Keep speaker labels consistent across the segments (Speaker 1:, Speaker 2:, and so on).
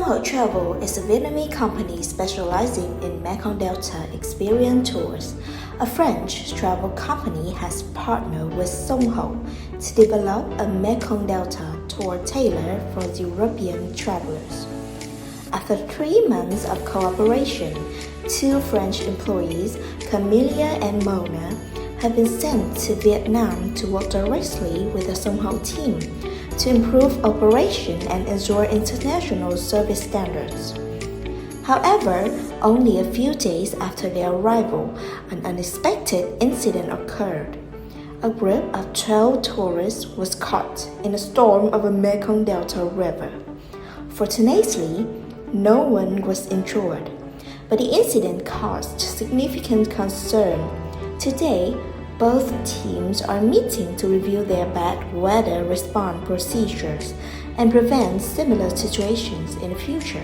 Speaker 1: Songho Travel is a Vietnamese company specializing in Mekong Delta experience tours. A French travel company has partnered with Songho to develop a Mekong Delta tour tailored for European travelers. After 3 months of cooperation, 2 French employees, Camelia and Mona, have been sent to Vietnam to work directly with the Songho team to improve operation and ensure international service standards. However, only a few days after their arrival, an unexpected incident occurred. A group of 12 tourists was caught in a storm of the Mekong Delta River. Fortunately, no one was injured, but the incident caused significant concern. Today, both teams are meeting to review their bad weather response procedures and prevent similar situations in the future.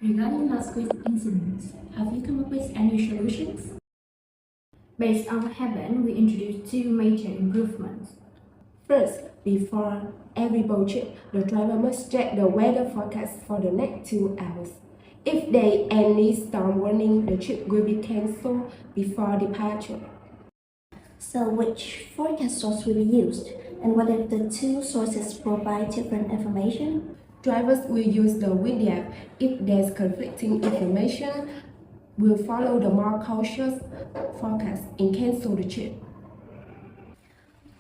Speaker 2: Regarding last week's incident, have you come up with any solutions? Based on what happened, we introduced 2 major improvements.
Speaker 3: First, before every boat trip, the driver must check the weather forecast for the next 2 hours. If there is any storm warning, the trip will be cancelled before departure.
Speaker 1: So which forecast source will be used? And what if the 2 sources provide different information?
Speaker 3: Drivers will use the wind app. If there's conflicting information, we'll follow the more cautious forecast and cancel the trip.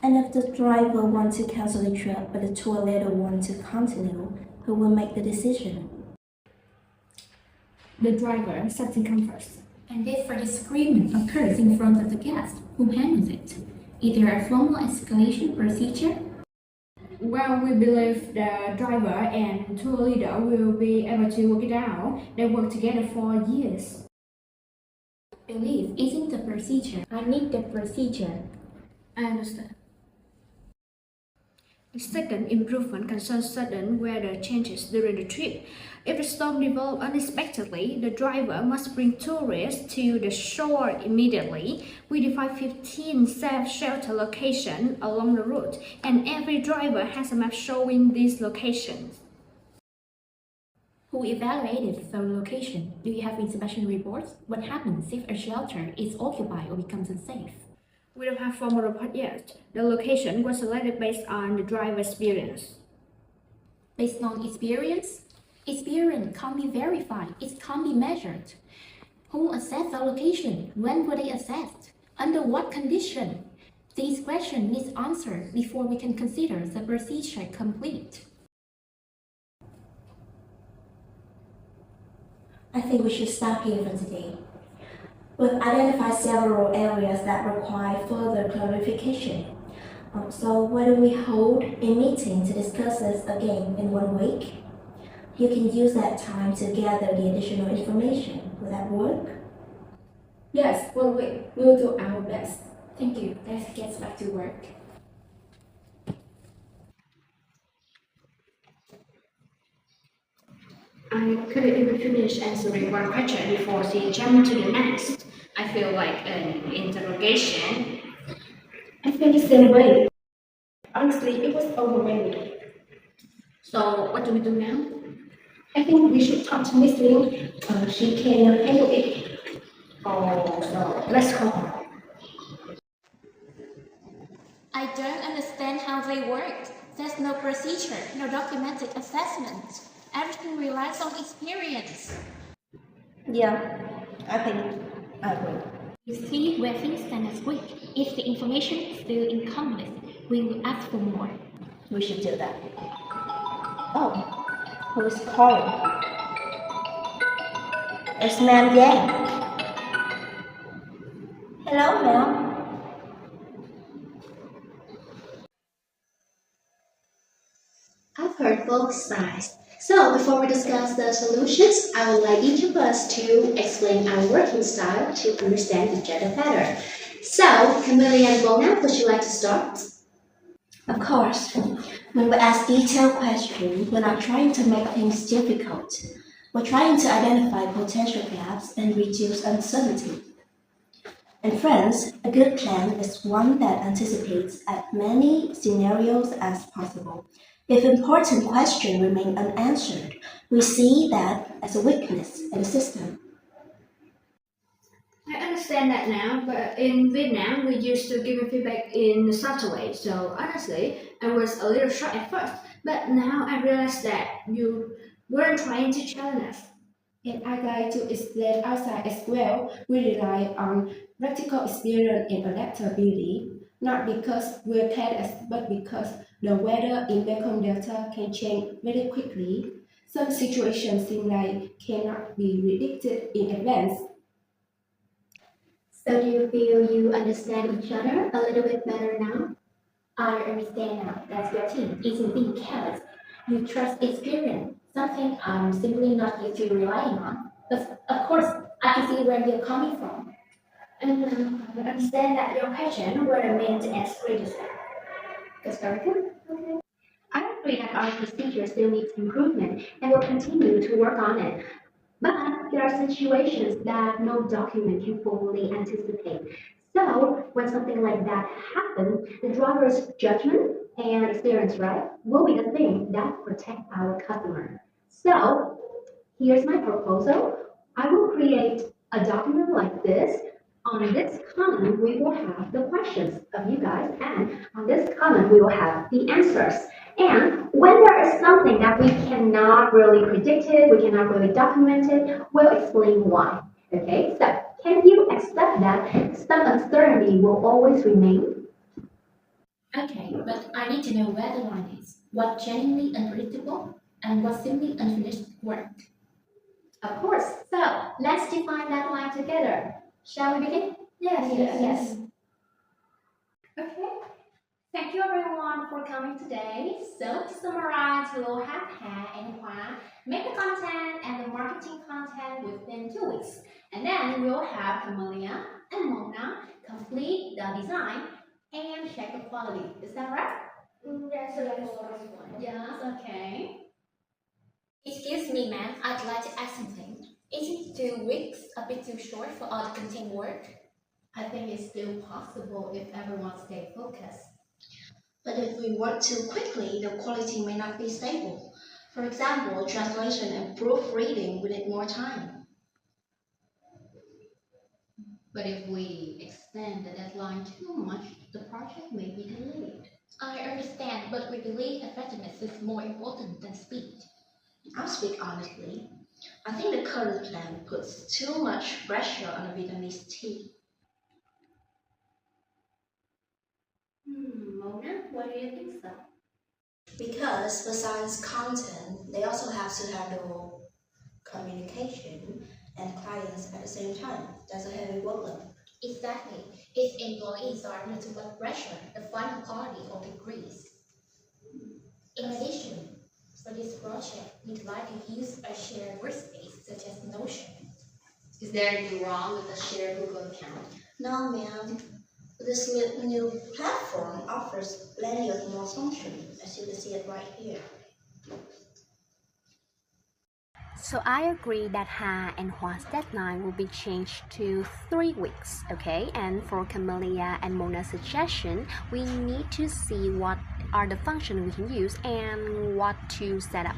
Speaker 1: And if the driver wants to cancel the trip but the tour leader wants to continue, who will make the decision?
Speaker 2: The driver sets income first. And if a disagreement occurs in front of the guest, who handles it? Is there a formal escalation procedure? Well, we believe the driver and tour leader will be able to work it out. They work together for years. Belief isn't the procedure. I need the procedure. I understand. The second improvement concerns sudden weather changes during the trip. If the storm develops unexpectedly, the driver must bring tourists to the shore immediately. We define 15 safe shelter locations along the route, and every driver has a map showing these locations. Who evaluated the location? Do you have inspection reports? What happens if a shelter is occupied or becomes unsafe? We don't have formal report yet. The location was selected based on the driver experience. Based on experience? Experience can't be verified. It can't be measured. Who assessed the location? When were they assessed? Under what condition? These questions need answered before we can consider the procedure complete.
Speaker 1: I think we should stop here for today. We've identified several areas that require further clarification. So why don't we hold a meeting to discuss this again in 1 week? You can use that time to gather the additional information. Will that work?
Speaker 3: Yes, 1 week. We'll do our best.
Speaker 2: Thank you. Let's get back to work. I couldn't even finish answering one question before she jumped to the next. I feel like an interrogation.
Speaker 3: I feel the same way. Honestly, it was overwhelming.
Speaker 2: So what do we do now?
Speaker 3: I think we should talk to Miss Ling. She can handle it.
Speaker 2: Oh, so let's call her.
Speaker 4: I don't understand how they work. There's no procedure, no documented assessment. Everything relies on experience.
Speaker 1: Yeah, I think I agree.
Speaker 4: You see where things stand next week. If the information is still incomplete, we will ask for more.
Speaker 1: We should do that. Oh, who's calling? It's Ma'am Yang. Hello, ma'am.
Speaker 5: I've heard both sides. So before we discuss the solutions, I would like each of us to explain our working style to understand each other better. So, Camelia and Bona, would you like to start?
Speaker 1: Of course. When we ask detailed questions, we're not trying to make things difficult. We're trying to identify potential gaps and reduce uncertainty. In France, a good plan is one that anticipates as many scenarios as possible. If important questions remain unanswered, we see that as a weakness in the system.
Speaker 2: I understand that now, but in Vietnam, we used to give feedback in a subtle way. So honestly, I was a little shocked at first, but now I realize that you weren't trying to challenge us.
Speaker 3: And I like to explain outside as well. We rely on practical experience and adaptability, not because we're careless, but because the weather in Mekong Delta can change very quickly. Some situations seem like cannot be predicted in advance.
Speaker 5: So do you feel you understand each other a little bit better now?
Speaker 4: I understand now that your team isn't being careless. You trust experience, something I'm simply not used to relying on. But of course, I can see where you're coming from.
Speaker 2: And I understand that your question were meant as criticism.
Speaker 5: That's very good. Okay. I agree that our procedure still needs improvement and will continue to work on it. But there are situations that no document can fully anticipate. So when something like that happens, the driver's judgment and experience, right, will be the thing that protect our customer. So here's my proposal. I will create a document like this. On this column, we will have the questions of you guys, and on this column, we will have the answers. And when there is something that we cannot really predict it, we cannot really document it, we'll explain why. Okay, so can you accept that some uncertainty will always remain?
Speaker 4: Okay, but I need to know where the line is. What genuinely unpredictable and what simply unfinished work. Of course. So let's define that line together. Shall we begin?
Speaker 2: Yes.
Speaker 4: Okay. Thank you everyone for coming today. So to summarize, we will have Ha and Hua make the content and the marketing content within 2 weeks. And then we will have Camelia and Mona complete the design and check the quality. Is that right?
Speaker 2: Yes, so that's the first one.
Speaker 4: Yes, okay. Excuse me, ma'am. I'd like to ask something. Isn't 2 weeks a bit too short for all the content work? I think it's still possible if everyone stays focused.
Speaker 1: But if we work too quickly, the quality may not be stable. For example, translation and proofreading will need more time.
Speaker 6: But if we extend the deadline too much, the project may be delayed.
Speaker 4: I understand, but we believe effectiveness is more important than speed.
Speaker 1: I'll speak honestly. I think the current plan puts too much pressure on the Vietnamese team.
Speaker 4: Mona, what do you think so?
Speaker 1: Because besides content, they also have to handle communication and clients at the same time. That's a heavy workload.
Speaker 4: Exactly. If employees are under too much pressure, the final quality will decrease. In addition, for this project, we'd like to use a shared workspace such as Notion.
Speaker 6: Is there anything wrong with a shared Google account?
Speaker 1: No, ma'am. This new platform offers plenty of more functions, as you can see it right here.
Speaker 7: So I agree that Ha and Hua's deadline will be changed to 3 weeks, okay? And for Camellia and Mona's suggestion, we need to see what are the functions we can use and what to set up.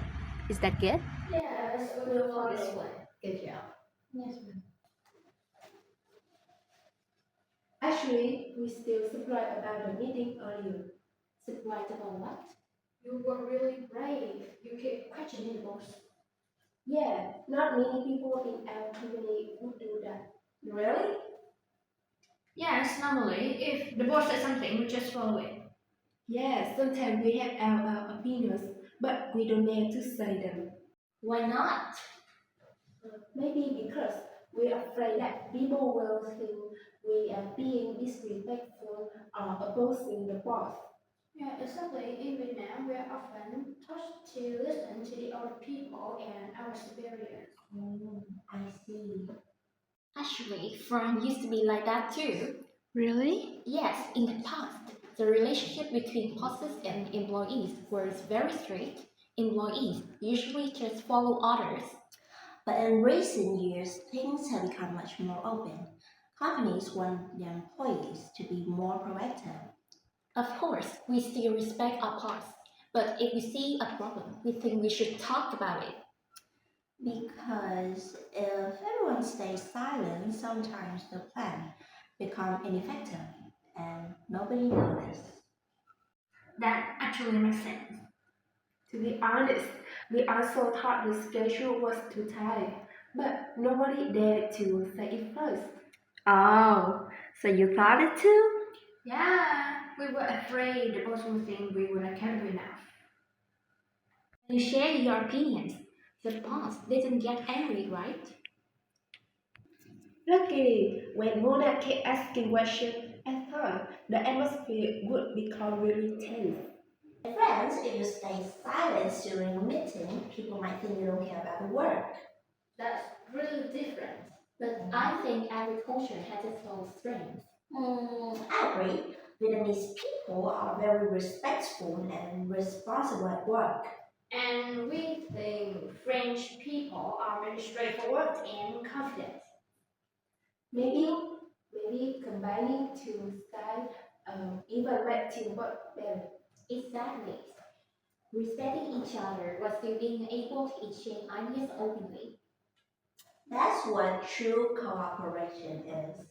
Speaker 7: Is that good?
Speaker 2: Yes, we'll follow this one.
Speaker 6: Good job.
Speaker 4: Yes, ma'am.
Speaker 3: Actually, we still surprised about the meeting earlier.
Speaker 4: Surprised about what?
Speaker 2: You were really brave. You keep questioning the boss.
Speaker 3: Yeah, not many people in our company would do that.
Speaker 2: Really? Yes, normally, if the boss says something, we just follow it.
Speaker 3: Yeah, sometimes we have our opinions, but we don't dare to say them.
Speaker 4: Why not?
Speaker 3: Maybe because we are afraid that people will think we are being disrespectful or opposing the boss.
Speaker 2: Yeah, exactly. In Vietnam, we are often taught to listen to the other people and our superiors.
Speaker 3: I see.
Speaker 4: Actually, France used to be like that too.
Speaker 7: Really?
Speaker 4: Yes, in the past, the relationship between bosses and employees was very strict. Employees usually just follow orders.
Speaker 1: But in recent years, things have become much more open. Companies want their employees to be more proactive.
Speaker 2: Of course, we still respect our boss, but if we see a problem, we think we should talk about it.
Speaker 1: Because if everyone stays silent, sometimes the plan becomes ineffective and nobody notices.
Speaker 2: That actually makes sense.
Speaker 3: To be honest, we also thought the schedule was too tight, but nobody dared to say it first.
Speaker 7: Oh, so you thought it too?
Speaker 2: Yeah, we were afraid the boss would think we were not capable enough. You share your opinions. The boss didn't get angry, right?
Speaker 3: Luckily, when Mona kept asking questions, I thought the atmosphere would become really tense.
Speaker 1: Friends, if you stay silent during a meeting, people might think you don't care about the work.
Speaker 2: That's really different. But I think every culture has its own strengths.
Speaker 1: I agree. Vietnamese people are very respectful and responsible at work.
Speaker 2: And we think French people are very straightforward and confident.
Speaker 3: Maybe combining two styles even make teamwork better.
Speaker 2: Exactly. Respecting each other while still being able to exchange ideas openly.
Speaker 1: That's what true cooperation is.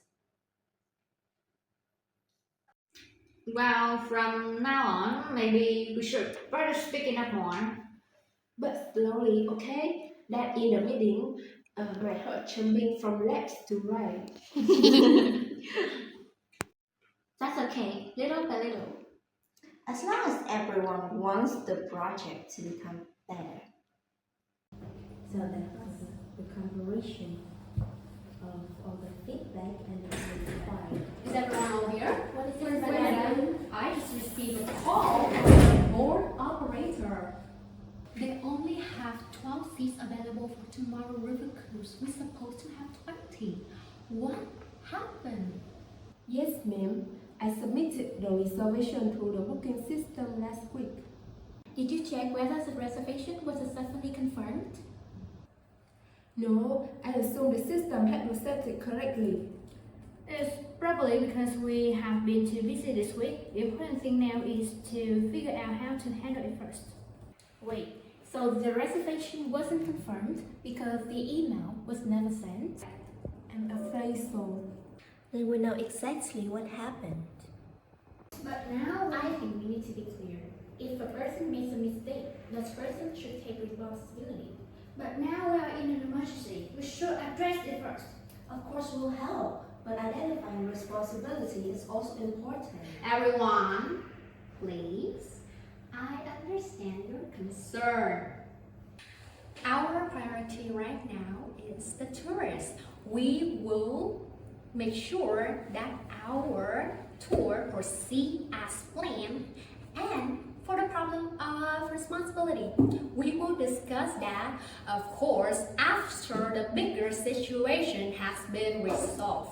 Speaker 2: Well, from now on, maybe we should better speaking up more.
Speaker 3: But slowly, okay? That in the meeting, my heart jumping from left to right.
Speaker 2: That's okay, little by little.
Speaker 1: As long as everyone wants the project to become better. So that was the comparison of all the feedback and the reply.
Speaker 2: Is everyone all here?
Speaker 4: What is
Speaker 2: Where's
Speaker 4: this,
Speaker 2: madam?
Speaker 4: I just received a call from the board operator. They only have 12 seats available for tomorrow river cruise. We're supposed to have 20. What happened?
Speaker 3: Yes, ma'am. I submitted the reservation through the booking system last week.
Speaker 4: Did you check whether the reservation was successfully confirmed?
Speaker 3: No, I assume the system had to set it correctly.
Speaker 2: It's probably because we have been too busy this week. The important thing now is to figure out how to handle it first. Wait, so the reservation wasn't confirmed because the email was never sent?
Speaker 3: I'm afraid so.
Speaker 1: Then we know exactly what happened.
Speaker 2: But now I think we need to be clear. If a person makes a mistake, that person should take responsibility. But now we are in an emergency. We should address it first.
Speaker 1: Of course, we'll help, but identifying responsibility is also important.
Speaker 6: Everyone, please. I understand your concern.
Speaker 4: Our priority right now is the tourists. We will make sure that our tour proceeds as planned. And for the problem of responsibility, we will discuss that, of course, after the bigger situation has been resolved.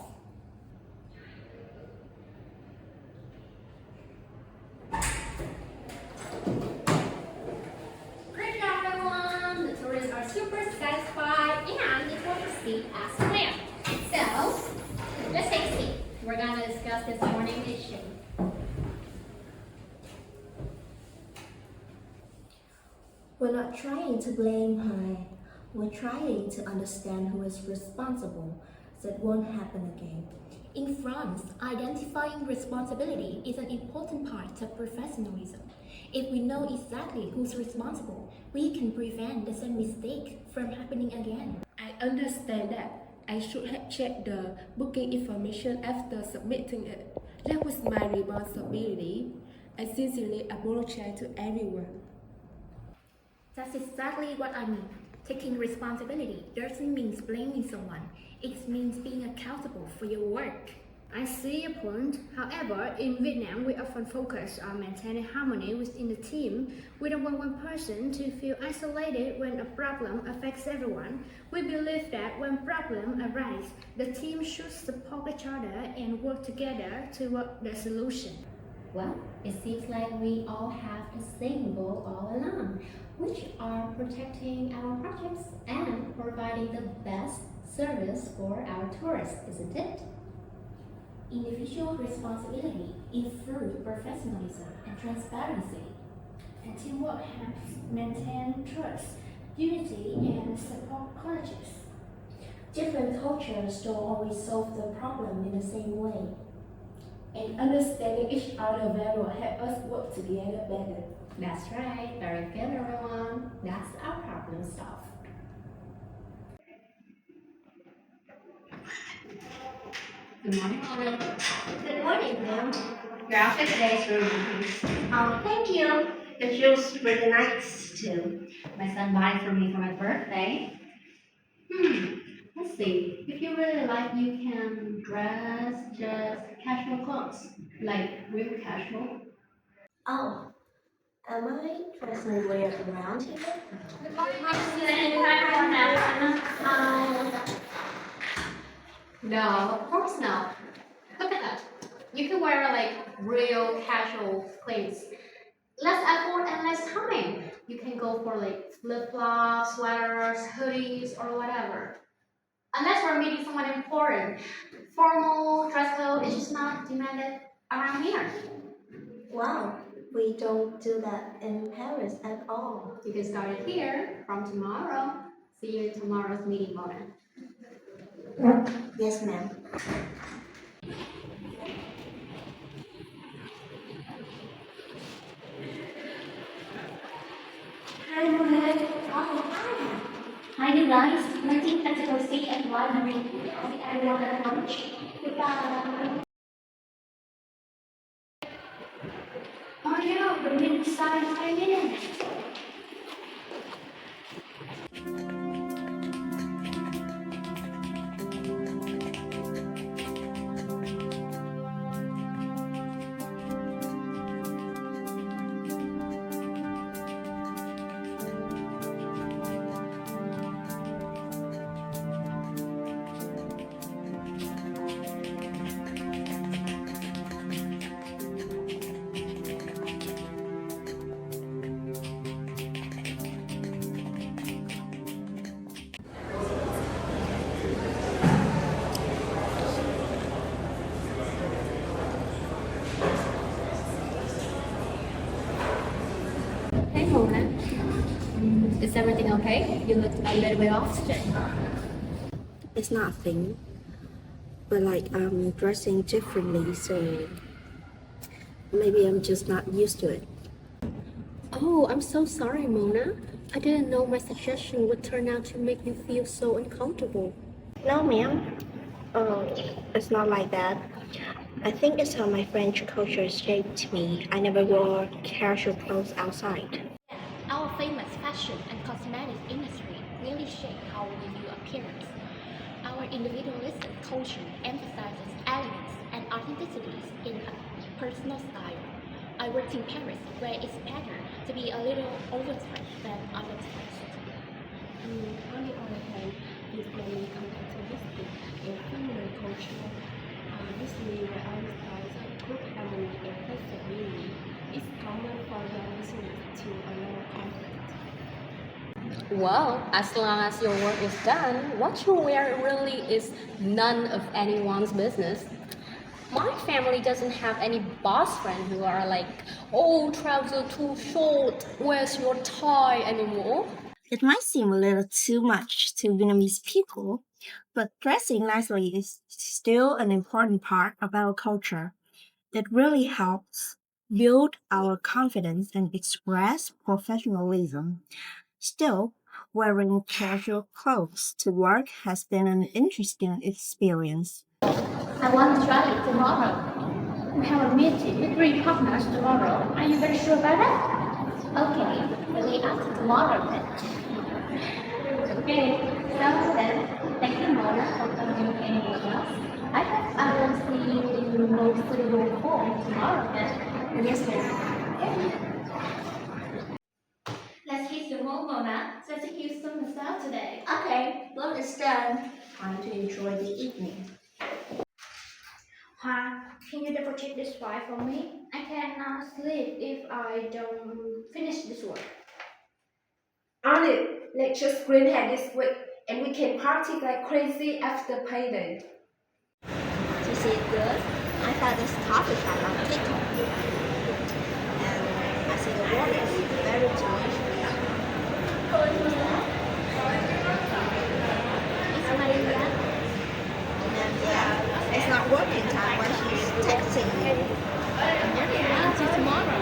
Speaker 4: Great job, everyone! The tourists are super satisfied and it will proceed as planned. So, let's take a seat. We're gonna discuss this morning issue.
Speaker 1: We're not trying to blame her. We're trying to understand who is responsible so it won't happen again.
Speaker 2: In France, identifying responsibility is an important part of professionalism. If we know exactly who's responsible, we can prevent the same mistake from happening again.
Speaker 3: I understand that. I should have checked the booking information after submitting it. That was my responsibility. I sincerely apologize to everyone.
Speaker 2: That's exactly what I mean. Taking responsibility doesn't mean blaming someone. It means being accountable for your work. I see your point. However, in Vietnam, we often focus on maintaining harmony within the team. We don't want one person to feel isolated when a problem affects everyone. We believe that when problems arise, the team should support each other and work together toward the solution.
Speaker 7: Well, it seems like we all have the same goal all along, which are protecting our projects and providing the best service for our tourists, isn't it?
Speaker 2: Individual responsibility improves professionalism and transparency, and teamwork helps maintain trust, unity, and support colleges. Different cultures don't always solve the problem in the same way.
Speaker 3: And understanding each other well will help us work together better.
Speaker 2: That's right, very good everyone. That's our problem solved.
Speaker 6: Good morning, Mona.
Speaker 5: Good morning, ma'am.
Speaker 6: Your outfit today is really nice.
Speaker 5: Oh, thank you. The shoes really nice too.
Speaker 6: My son bought it for me for my birthday. Let's see. If you really like, you can dress just casual clothes, like real casual.
Speaker 1: Oh, am I dressing weird around here?
Speaker 6: No, of course not. Look at that. You can wear like real casual clothes. Less effort and less time. You can go for like flip-flops, sweaters, hoodies, or whatever. Unless we're meeting someone important. Formal dress code is just not demanded around here.
Speaker 1: Wow, we don't do that in Paris at all.
Speaker 6: You can start it here from tomorrow. See you in tomorrow's meeting, Mona.
Speaker 1: Yes, ma'am.
Speaker 2: Hi you guys, my team has to go see and one everyone at lunch. Goodbye. Oh no, the meeting started in 5 minutes.
Speaker 6: Hey, Mona. Is everything okay? You look a little bit off today.
Speaker 1: It's nothing. But like I'm dressing differently, so maybe I'm just not used to it.
Speaker 7: Oh, I'm so sorry, Mona. I didn't know my suggestion would turn out to make you feel so uncomfortable.
Speaker 1: No, ma'am. It's not like that. I think it's how my French culture shaped me. I never wore casual clothes outside.
Speaker 7: Our famous fashion and cosmetics industry really shape how we view appearance. Our individualistic culture emphasizes elegance and authenticity in a personal style. I worked in Paris, where it's better to be a little overdressed than underdressed.
Speaker 3: On the other hand, this many characteristics in feminine culture, usually where our styles are good harmony and flexibility, it's common for young listeners to allow conflict.
Speaker 7: Well, as long as your work is done, what you wear really is none of anyone's business. My family doesn't have any boss friends who are like, oh, trousers too short, where's your tie anymore?
Speaker 1: It might seem a little too much to Vietnamese people, but dressing nicely is still an important part of our culture. It really helps build our confidence and express professionalism. Still, wearing casual clothes to work has been an interesting experience.
Speaker 2: I want to try it tomorrow. We have a meeting with 3 partners tomorrow. Are you very sure about that? Okay, the day after tomorrow then. Okay, so then, thank you Mona for communicating with us. I hope I will see you in the most suitable form tomorrow then.
Speaker 1: Yes, ma'am.
Speaker 2: Let's hit the road, Mona. So see you soon as well today.
Speaker 1: Okay, work is done. Time to enjoy the evening.
Speaker 2: Hoa, can you double check this file for me? I cannot sleep if I don't finish this work.
Speaker 3: On it, lecture screen had this week, and we can party like crazy after payday.
Speaker 1: Is it good? saw this coffee shop on TikTok, and I see the water is very delicious. What's that? It's Maria. And yeah, it's not working time when she's texting you.
Speaker 2: Until tomorrow.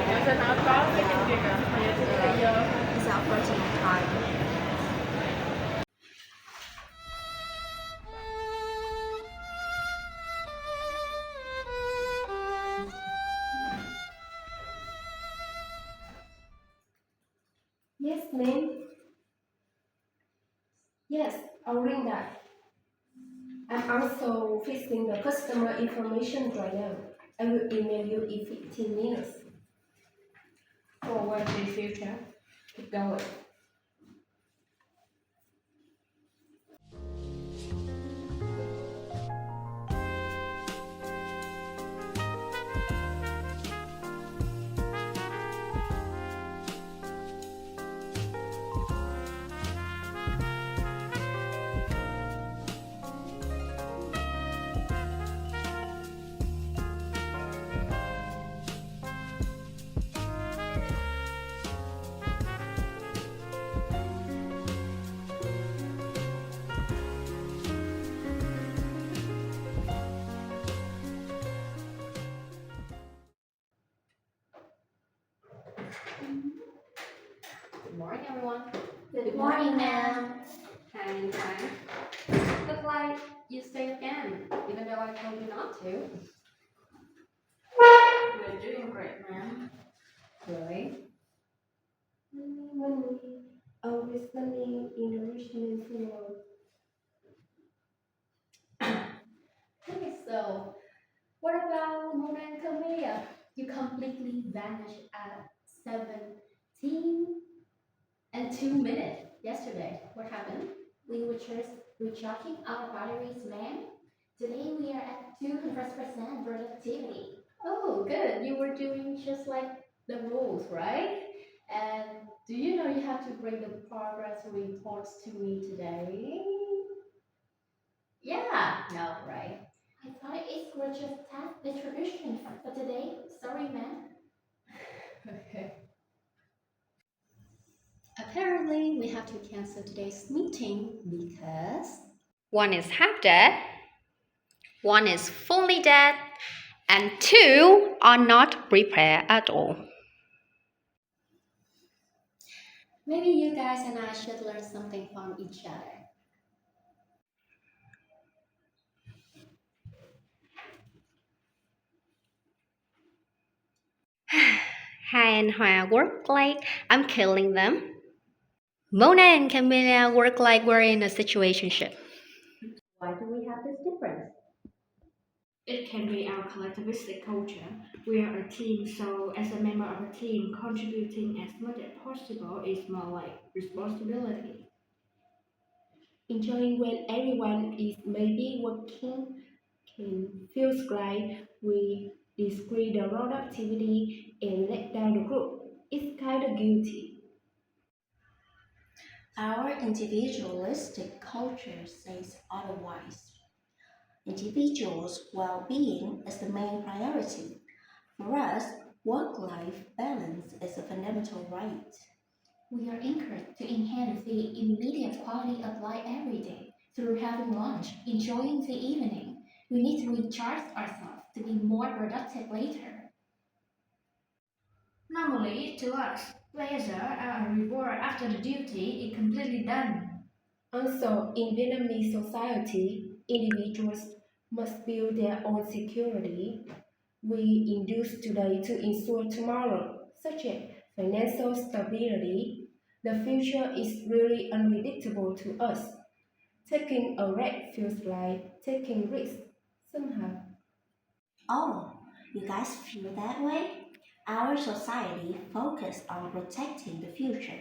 Speaker 1: It's our personal time.
Speaker 3: Yes, ma'am. Yes, I'll ring that. I'm also fixing the customer information right now. I will email you in 15 minutes.
Speaker 2: Forward to the future.
Speaker 3: Keep going.
Speaker 6: Good morning, everyone.
Speaker 4: Good morning, ma'am.
Speaker 6: And look like you stayed again, even though I told you not to.
Speaker 2: We're doing great, ma'am.
Speaker 6: Really?
Speaker 3: Money, always money in the rich man's world.
Speaker 6: Okay, so what about Mona and Camellia? You completely vanished at 17 and 2 minutes yesterday. What happened?
Speaker 4: We were just recharging our batteries, ma'am. Today we are at 200% productivity.
Speaker 6: Oh, good. You were doing just like the rules, right? And do you know you have to bring the progress reports to me today? Yeah, no, right.
Speaker 4: I thought it was just task distribution for today. Sorry, ma'am.
Speaker 6: Okay. Apparently, we have to cancel today's meeting because
Speaker 7: One is half dead, one is fully dead, and two are not prepared at all.
Speaker 6: maybe you guys and I should learn something from each other.
Speaker 7: Hai and Hoa work like I'm killing them. Mona and Camilla work like we're in a situationship.
Speaker 6: Why do we have this difference?
Speaker 2: It can be our collectivistic culture. We are a team, so as a member of a team, contributing as much as possible is more like responsibility.
Speaker 3: Enjoying when everyone is maybe working can feels like we discredit the productivity and let down the group. It's kind of guilty.
Speaker 1: Our individualistic culture says otherwise. Individuals' well-being is the main priority. For us, work-life balance is a fundamental right.
Speaker 4: We are encouraged to enhance the immediate quality of life every day through having lunch, enjoying the evening. We need to recharge ourselves to be more productive later.
Speaker 2: Normally, to us, leisure are a reward after the duty is completely done.
Speaker 3: Also, in Vietnamese society, individuals must build their own security. We induce today to ensure tomorrow, such as financial stability. The future is really unpredictable to us. Taking a risk feels like taking risks somehow.
Speaker 1: Oh, you guys feel that way? Our society focuses on protecting the future,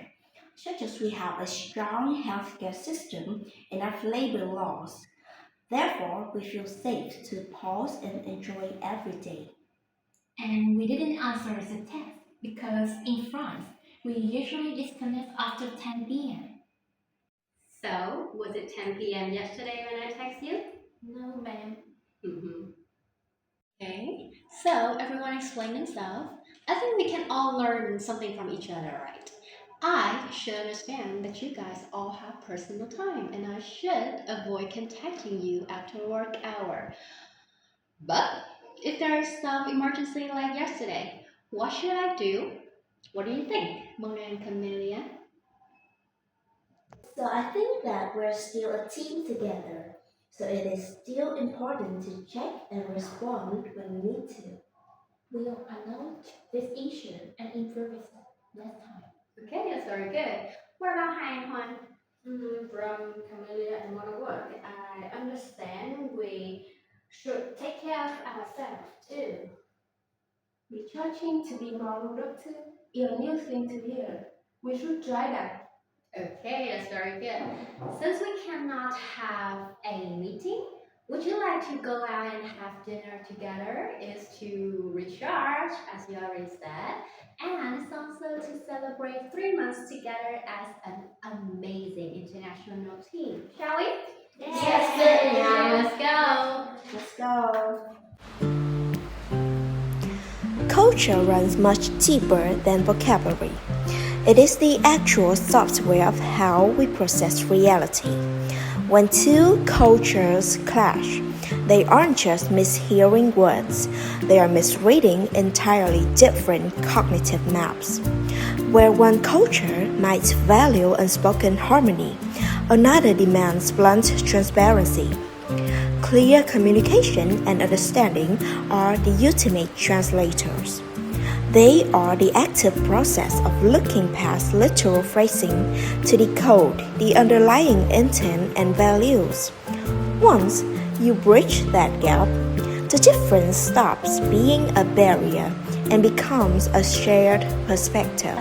Speaker 1: such as we have a strong healthcare system, enough labor laws. Therefore, we feel safe to pause and enjoy every day.
Speaker 4: And we didn't answer the text because in France, we usually disconnect after 10 p.m.
Speaker 6: So, was it 10 p.m. yesterday when I texted you?
Speaker 4: No, ma'am.
Speaker 6: Mm-hmm. Okay. So everyone explained themselves. I think we can all learn something from each other, right? I should understand that you guys all have personal time and I should avoid contacting you after work hour. But if there is some emergency like yesterday, what should I do? What do you think, Mona and Camellia?
Speaker 1: So I think that we're still a team together. So it is still important to check and respond when we need to.
Speaker 2: We'll acknowledge this issue and improve it next time.
Speaker 6: Okay, that's very good. What about Hai and Huan?
Speaker 2: From Camellia and Mona work, I understand we should take care of ourselves too.
Speaker 3: We're charging to be more productive is a new thing to hear. We should try that.
Speaker 6: Okay, that's very good. Since we cannot have a meeting, would you like to go out and have dinner together? Is to recharge, as you already said, and it's also to celebrate 3 months together as an amazing international team. Shall we?
Speaker 1: Yes,
Speaker 6: Now let's go.
Speaker 1: Let's go. Culture runs much deeper than vocabulary. It is the actual software of how we process reality. When two cultures clash, they aren't just mishearing words, they are misreading entirely different cognitive maps. Where one culture might value unspoken harmony, another demands blunt transparency. Clear communication and understanding are the ultimate translators. They are the active process of looking past literal phrasing to decode the underlying intent and values. Once you bridge that gap, the difference stops being a barrier and becomes a shared perspective.